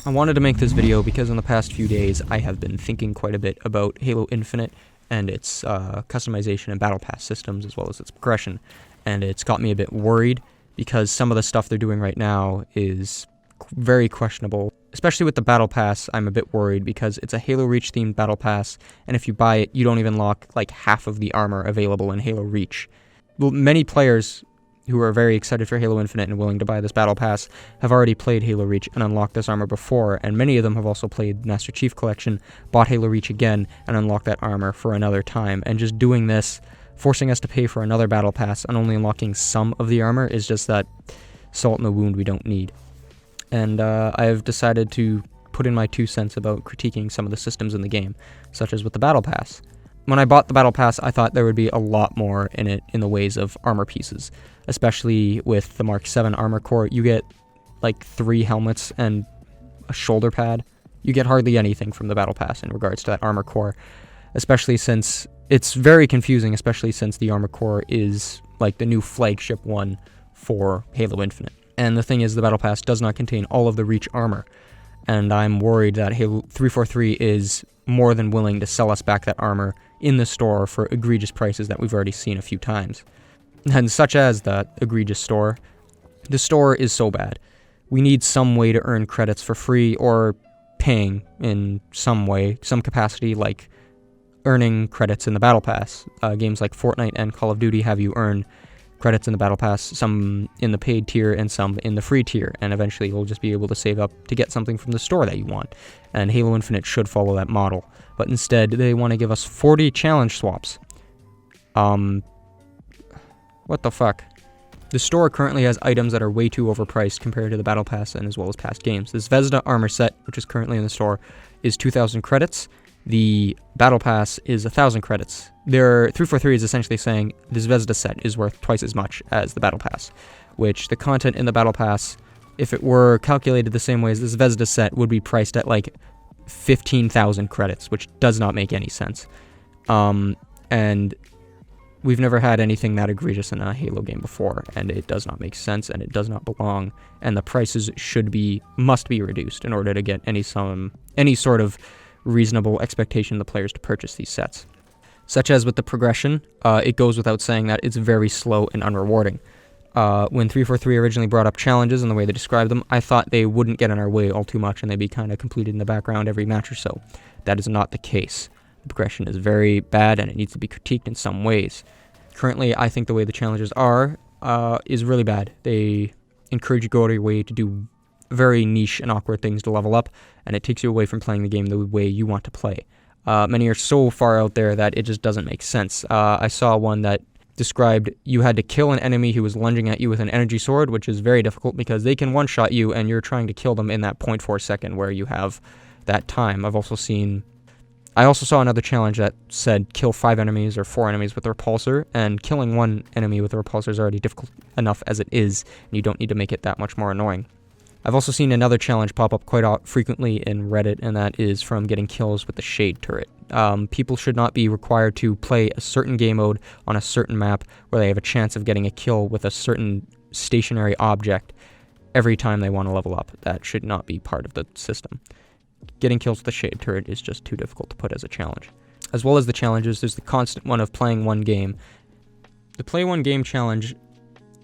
I wanted to make this video because in the past few days I have been thinking quite a bit about Halo Infinite and its customization and battle pass systems as well as its progression, and it's got me a bit worried because some of the stuff they're doing right now is very questionable. Especially with the battle pass, I'm a bit worried because it's a Halo Reach themed battle pass, and if you buy it, you don't even lock like half of the armor available in Halo Reach. Well, many players who are very excited for Halo Infinite and willing to buy this battle pass have already played Halo Reach and unlocked this armor before, and many of them have also played Master Chief Collection, bought Halo Reach again, and unlocked that armor for another time. And just doing this, forcing us to pay for another battle pass and only unlocking some of the armor is just that salt in the wound we don't need. And I've decided to put in my 2 cents about critiquing some of the systems in the game, such as with the battle pass. When I bought the battle pass, I thought there would be a lot more in it in the ways of armor pieces, especially with the Mark 7 armor core. You get like 3 helmets and a shoulder pad. You get hardly anything from the battle pass in regards to that armor core, especially since it's very confusing, especially since the armor core is like the new flagship one for Halo Infinite. And the thing is, the battle pass does not contain all of the Reach armor, and I'm worried that Halo 343 is more than willing to sell us back that armor in the store for egregious prices that we've already seen a few times. And such as that egregious store, the store is so bad. We need some way to earn credits for free or paying in some way, some capacity, like earning credits in the battle pass. Games like Fortnite and Call of Duty have you earn credits in the battle pass, some in the paid tier and some in the free tier, and eventually you'll just be able to save up to get something from the store that you want. And Halo Infinite should follow that model, but instead they want to give us 40 challenge swaps. What the fuck? The store currently has items that are way too overpriced compared to the battle pass and as well as past games. The Zvezda armor set, which is currently in the store, is 2,000 credits. The battle pass is 1,000 credits. 343 is essentially saying the Zvezda set is worth twice as much as the battle pass, which the content in the battle pass, if it were calculated the same way as the Zvezda set, would be priced at like 15,000 credits, which does not make any sense. And we've never had anything that egregious in a Halo game before, and it does not make sense, and it does not belong, and the prices must be reduced in order to get any sort of reasonable expectation of the players to purchase these sets. Such as with the progression, it goes without saying that it's very slow and unrewarding. When 343 originally brought up challenges and the way they described them, I thought they wouldn't get in our way all too much and they'd be kind of completed in the background every match or so. That is not the case. The progression is very bad and it needs to be critiqued in some ways. Currently, I think the way the challenges are is really bad. They encourage you to go out of your way to do very niche and awkward things to level up, and it takes you away from playing the game the way you want to play. Many are so far out there that it just doesn't make sense. I saw one that described you had to kill an enemy who was lunging at you with an energy sword, which is very difficult because they can one-shot you and you're trying to kill them in that 0.4 second where you have that time. I also saw another challenge that said kill 5 enemies or 4 enemies with a repulsor, and killing 1 enemy with a repulsor is already difficult enough as it is, and you don't need to make it that much more annoying. I've also seen another challenge pop up quite frequently in Reddit, and that is from getting kills with the shade turret. People should not be required to play a certain game mode on a certain map where they have a chance of getting a kill with a certain stationary object every time they want to level up. That should not be part of the system. Getting kills with the shade turret is just too difficult to put as a challenge. As well as the challenges, there's the constant one of playing one game. The play one game challenge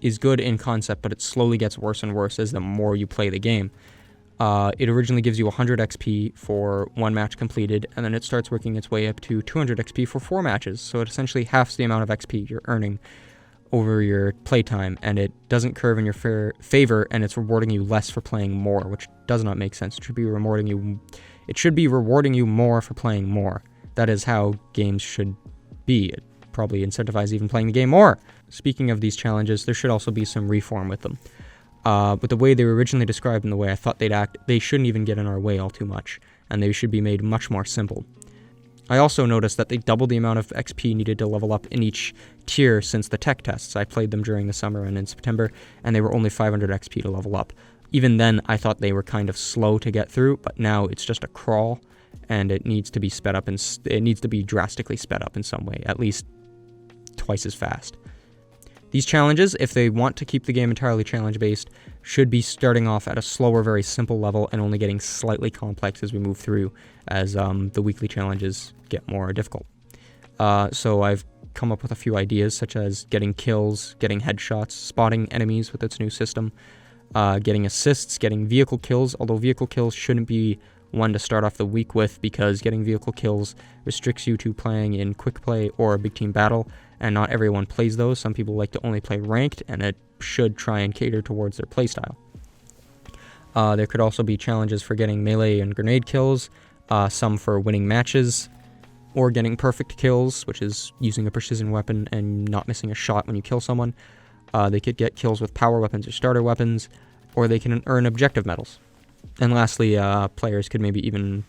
is good in concept, but it slowly gets worse and worse as the more you play the game. It originally gives you 100 XP for 1 match completed, and then it starts working its way up to 200 XP for 4 matches, so it essentially halves the amount of XP you're earning over your playtime, and it doesn't curve in your favor, and it's rewarding you less for playing more, which does not make sense. It should be rewarding you more for playing more. That is how games should be. It probably incentivize even playing the game more. Speaking of these challenges, there should also be some reform with them. With the way they were originally described and the way I thought they'd act, they shouldn't even get in our way all too much, and they should be made much more simple. I also noticed that they doubled the amount of XP needed to level up in each tier since the tech tests. I played them during the summer and in September, and they were only 500 XP to level up. Even then, I thought they were kind of slow to get through, but now it's just a crawl, and it needs to be sped up, and it needs to be drastically sped up in some way, at least twice as fast. These challenges, if they want to keep the game entirely challenge-based, should be starting off at a slower, very simple level and only getting slightly complex as we move through, as the weekly challenges get more difficult. So I've come up with a few ideas, such as getting kills, getting headshots, spotting enemies with its new system, getting assists, getting vehicle kills, although vehicle kills shouldn't be one to start off the week with, because getting vehicle kills restricts you to playing in quick play or big team battle, and not everyone plays those. Some people like to only play ranked, and it should try and cater towards their playstyle. There could also be challenges for getting melee and grenade kills, some for winning matches, or getting perfect kills, which is using a precision weapon and not missing a shot when you kill someone. They could get kills with power weapons or starter weapons, or they can earn objective medals. And lastly, players could maybe even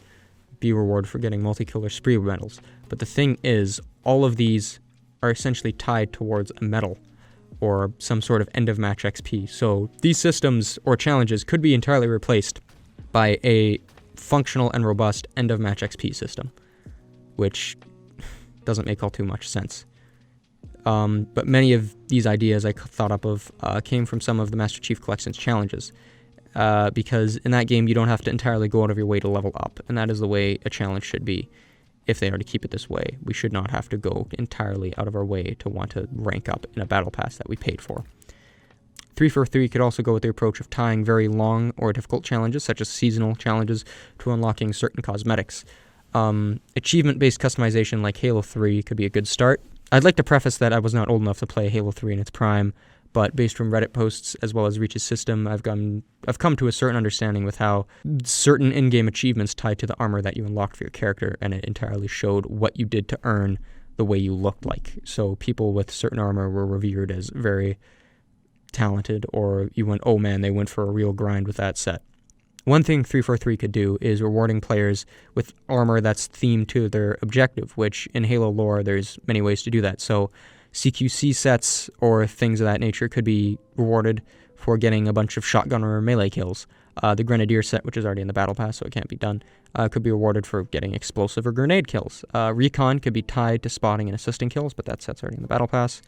be rewarded for getting multi-kill or spree medals. But the thing is, all of these are essentially tied towards a medal or some sort of end-of-match XP. So these systems or challenges could be entirely replaced by a functional and robust end-of-match XP system, which doesn't make all too much sense. But many of these ideas I thought up of came from some of the Master Chief Collection's challenges, because in that game you don't have to entirely go out of your way to level up, and that is the way a challenge should be. If they are to keep it this way, we should not have to go entirely out of our way to want to rank up in a battle pass that we paid for. 343 could also go with the approach of tying very long or difficult challenges, such as seasonal challenges, to unlocking certain cosmetics. Achievement-based customization like Halo 3 could be a good start. I'd like to preface that I was not old enough to play Halo 3 in its prime, but based from Reddit posts as well as Reach's system, I've come to a certain understanding with how certain in-game achievements tied to the armor that you unlocked for your character, and it entirely showed what you did to earn the way you looked like. So people with certain armor were revered as very talented, or you went, oh man, they went for a real grind with that set. One thing 343 could do is rewarding players with armor that's themed to their objective, which in Halo lore, there's many ways to do that. So CQC sets or things of that nature could be rewarded for getting a bunch of shotgun or melee kills. The Grenadier set, which is already in the Battle Pass, so it can't be done, could be rewarded for getting explosive or grenade kills. Recon could be tied to spotting and assisting kills, but that set's already in the Battle Pass.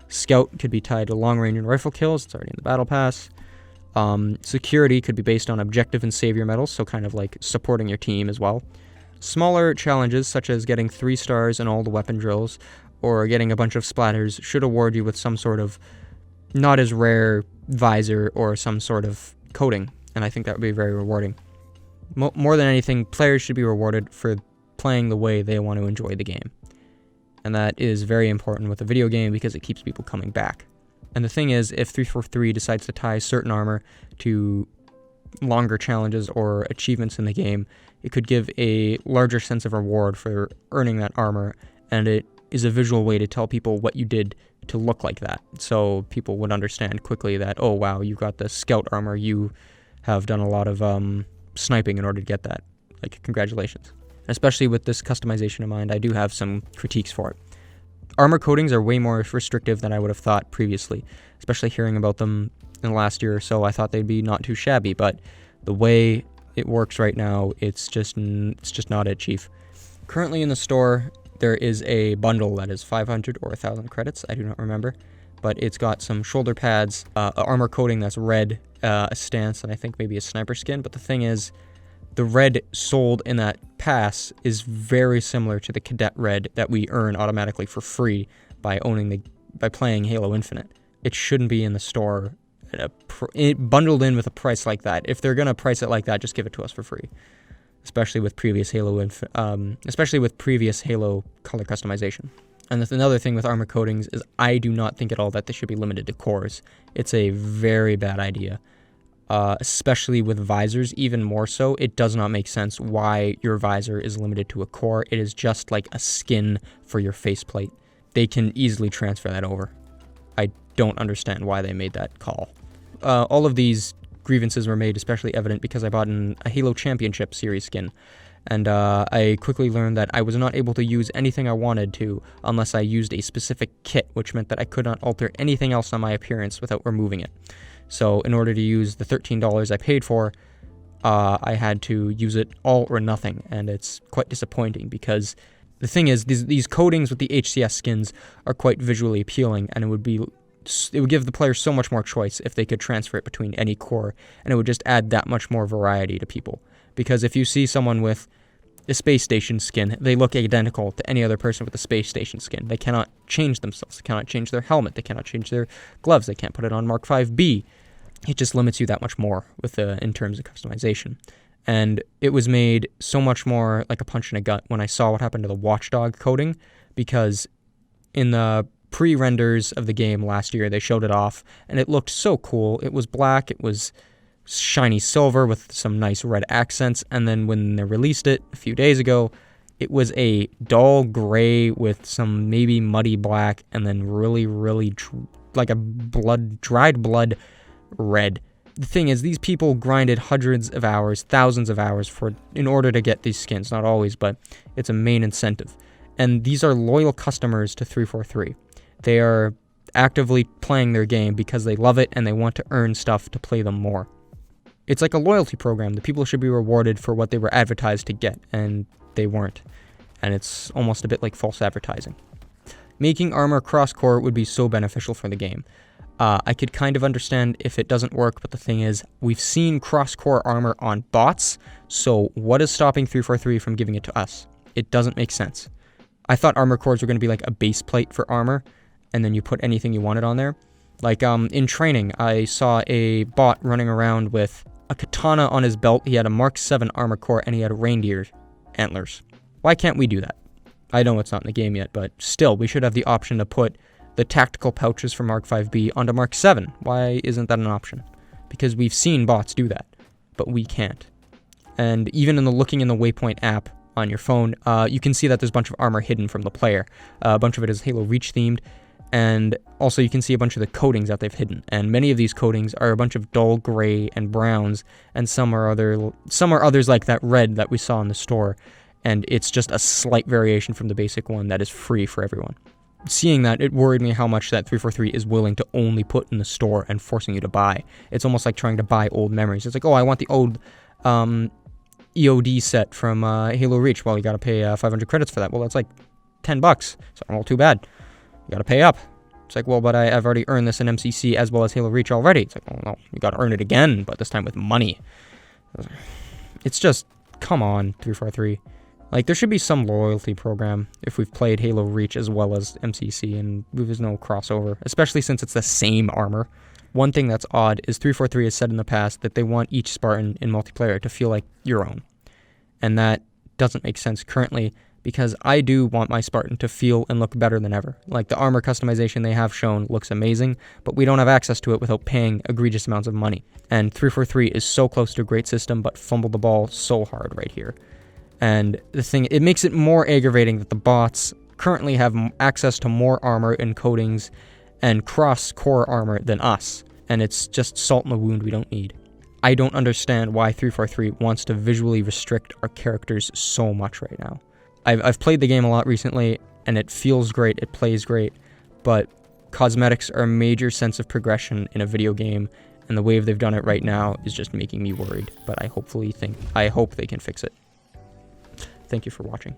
Scout could be tied to long range and rifle kills, it's already in the Battle Pass. Security could be based on objective and savior medals, so kind of like supporting your team as well. Smaller challenges, such as getting 3 stars in all the weapon drills, or getting a bunch of splatters, should award you with some sort of not as rare visor or some sort of coating, and I think that would be very rewarding. More than anything, players should be rewarded for playing the way they want to enjoy the game, and that is very important with a video game because it keeps people coming back. And the thing is, if 343 decides to tie certain armor to longer challenges or achievements in the game, it could give a larger sense of reward for earning that armor, and it is a visual way to tell people what you did to look like that. So people would understand quickly that, oh wow, you got the scout armor, you have done a lot of sniping in order to get that. Like, congratulations. Especially with this customization in mind, I do have some critiques for it. Armor coatings are way more restrictive than I would have thought previously, especially hearing about them in the last year or so. I thought they'd be not too shabby, but the way it works right now, it's just not it, Chief. Currently in the store, there is a bundle that is 500 or 1,000 credits, I do not remember, but it's got some shoulder pads, armor coating that's red, a stance, and I think maybe a sniper skin. But the thing is, the red sold in that pass is very similar to the cadet red that we earn automatically for free by playing Halo Infinite. It shouldn't be in the store bundled in with a price like that. If they're gonna price it like that, just give it to us for free. Especially with previous Halo color customization. And another thing with armor coatings is I do not think at all that they should be limited to cores. It's a very bad idea. Especially with visors, even more so. It does not make sense why your visor is limited to a core. It is just like a skin for your faceplate. They can easily transfer that over. I don't understand why they made that call. All of these grievances were made especially evident because I bought a Halo Championship Series skin, and I quickly learned that I was not able to use anything I wanted to unless I used a specific kit, which meant that I could not alter anything else on my appearance without removing it. So in order to use the $13 I paid for, I had to use it all or nothing, and it's quite disappointing because the thing is, these coatings with the HCS skins are quite visually appealing, and it would be give the player so much more choice if they could transfer it between any core, and it would just add that much more variety to people. Because if you see someone with a space station skin, they look identical to any other person with a space station skin. They cannot change themselves. They cannot change their helmet. They cannot change their gloves. They can't put it on Mark 5B. It just limits you that much more in terms of customization. And it was made so much more like a punch in the gut when I saw what happened to the Watchdog coding, because in the pre-renders of the game last year, they showed it off, and it looked so cool. It was black, it was shiny silver with some nice red accents, and then when they released it a few days ago, it was a dull gray with some maybe muddy black, and then really, really like a dried blood red. The thing is, these people grinded hundreds of hours, thousands of hours in order to get these skins. Not always, but it's a main incentive. And these are loyal customers to 343. They are actively playing their game because they love it and they want to earn stuff to play them more. It's like a loyalty program. The people should be rewarded for what they were advertised to get, and they weren't. And it's almost a bit like false advertising. Making armor cross-core would be so beneficial for the game. I could kind of understand if it doesn't work, but the thing is, we've seen cross-core armor on bots, so what is stopping 343 from giving it to us? It doesn't make sense. I thought armor cores were going to be like a base plate for armor, and then you put anything you wanted on there. Like in training, I saw a bot running around with a katana on his belt. He had a Mark 7 armor core, and he had reindeer antlers. Why can't we do that? I know it's not in the game yet, but still, we should have the option to put the tactical pouches from Mark 5B onto Mark 7. Why isn't that an option? Because we've seen bots do that, but we can't. And even in the looking in the Waypoint app on your phone, you can see that there's a bunch of armor hidden from the player. A bunch of it is Halo Reach themed, and also you can see a bunch of the coatings that they've hidden. And many of these coatings are a bunch of dull gray and browns, and some are others like that red that we saw in the store. And it's just a slight variation from the basic one that is free for everyone. Seeing that, it worried me how much that 343 is willing to only put in the store and forcing you to buy. It's almost like trying to buy old memories. It's like, oh, I want the old EOD set from Halo Reach. Well, you gotta pay 500 credits for that. Well, that's like $10. So, well, too bad. You gotta pay up. It's like, well, but I've already earned this in MCC as well as Halo Reach already. It's like, oh, no, you gotta earn it again, but this time with money. It's just, come on, 343. Like, there should be some loyalty program if we've played Halo Reach as well as MCC, and there's no crossover, especially since it's the same armor. One thing that's odd is 343 has said in the past that they want each Spartan in multiplayer to feel like your own. And that doesn't make sense currently, because I do want my Spartan to feel and look better than ever. Like, the armor customization they have shown looks amazing, but we don't have access to it without paying egregious amounts of money. And 343 is so close to a great system, but fumbled the ball so hard right here. And the thing, it makes it more aggravating that the bots currently have access to more armor and coatings and cross-core armor than us. And it's just salt in the wound we don't need. I don't understand why 343 wants to visually restrict our characters so much right now. I've played the game a lot recently, and it feels great, it plays great, but cosmetics are a major sense of progression in a video game, and the way they've done it right now is just making me worried. But I hope they can fix it. Thank you for watching.